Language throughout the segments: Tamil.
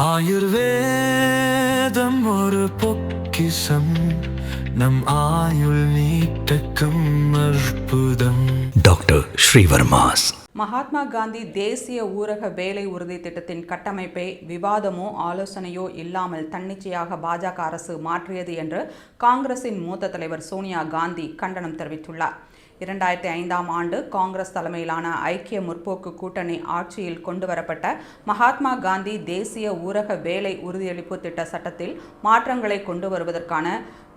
ஆயுர்வேதம் ஒரு பொக்கிஷம், நம் ஆயுள் நீட்டக்கும் அற்புதம். டாக்டர் ஸ்ரீவர்மாஸ். மகாத்மா காந்தி தேசிய ஊரக வேலை உறுதி திட்டத்தின் கட்டமைப்பை விவாதமோ ஆலோசனையோ இல்லாமல் தன்னிச்சையாக பாஜக அரசு மாற்றியது என்று காங்கிரசின் மூத்த தலைவர் சோனியா காந்தி கண்டனம் தெரிவித்துள்ளார். 2005ஆம் ஆண்டு காங்கிரஸ் தலைமையிலான ஐக்கிய முற்போக்கு கூட்டணி ஆட்சியில் கொண்டுவரப்பட்ட மகாத்மா காந்தி தேசிய ஊரக வேலை உறுதியளிப்பு திட்ட சட்டத்தில் மாற்றங்களை கொண்டு வருவதற்கான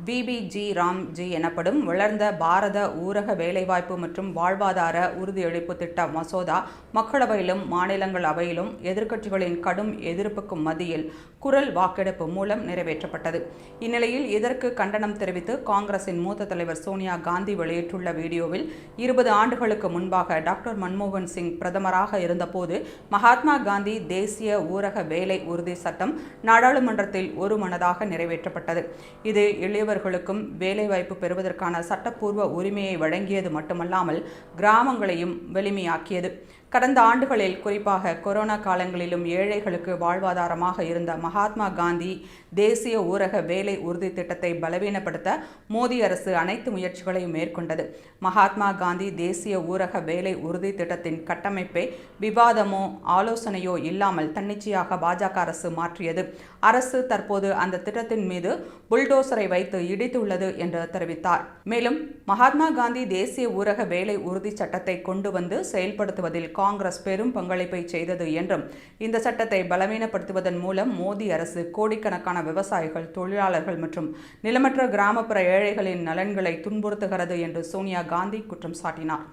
பிபிஜி ராம்ஜி எனப்படும் வளர்ந்த பாரத ஊரக வேலைவாய்ப்பு மற்றும் வாழ்வாதார உறுதியளிப்பு திட்ட மசோதா மக்களவையிலும் மாநிலங்களவையிலும் எதிர்க்கட்சிகளின் கடும் எதிர்ப்புக்கும் மத்தியில் குரல் வாக்கெடுப்பு மூலம் நிறைவேற்றப்பட்டது. இந்நிலையில் இதற்கு கண்டனம் தெரிவித்து காங்கிரசின் மூத்த தலைவர் சோனியா காந்தி வெளியிட்டுள்ள வீடியோவில் 20 ஆண்டுகளுக்கு முன்பாக டாக்டர் மன்மோகன் சிங் பிரதமராக இருந்தபோது மகாத்மா காந்தி தேசிய ஊரக வேலை உறுதி சட்டம் நாடாளுமன்றத்தில் ஒருமனதாக நிறைவேற்றப்பட்டது. இது எளியவர்களுக்கும் வேலைவாய்ப்பு பெறுவதற்கான சட்டப்பூர்வ உரிமையை வழங்கியது மட்டுமல்லாமல் கிராமங்களையும் வலிமையாக்கியது. கடந்த ஆண்டுகளில் குறிப்பாக கொரோனா காலங்களிலும் ஏழைகளுக்கு வாழ்வாதாரமாக இருந்த மகாத்மா காந்தி தேசிய ஊரக வேலை உறுதி திட்டத்தை பலவீனப்படுத்த மோடி அரசு அனைத்து முயற்சிகளையும் மேற்கொண்டது. மகாத்மா காந்தி தேசிய ஊரக வேலை உறுதி திட்டத்தின் கட்டமைப்பை விவாதமோ ஆலோசனையோ இல்லாமல் தன்னிச்சையாக பாஜக அரசு மாற்றியது. அரசு தற்போது அந்த திட்டத்தின் மீது புல்டோசரை வைத்து இடித்துள்ளது என்று தெரிவித்தார். மேலும் மகாத்மா காந்தி தேசிய ஊரக வேலை உறுதி சட்டத்தை கொண்டு வந்து செயல்படுத்துவதில் காங்கிரஸ் பெரும் பங்களிப்பை செய்தது என்றும் இந்த சட்டத்தை பலவீனப்படுத்துவதன் மூலம் மோடி அரசு கோடிக்கணக்கான விவசாயிகள், தொழிலாளர்கள் மற்றும் நிலமற்ற கிராமப்புற ஏழைகளின் நலன்களை துன்புறுத்துகிறது என்று சோனியா காந்தி குற்றம் சாட்டினார்.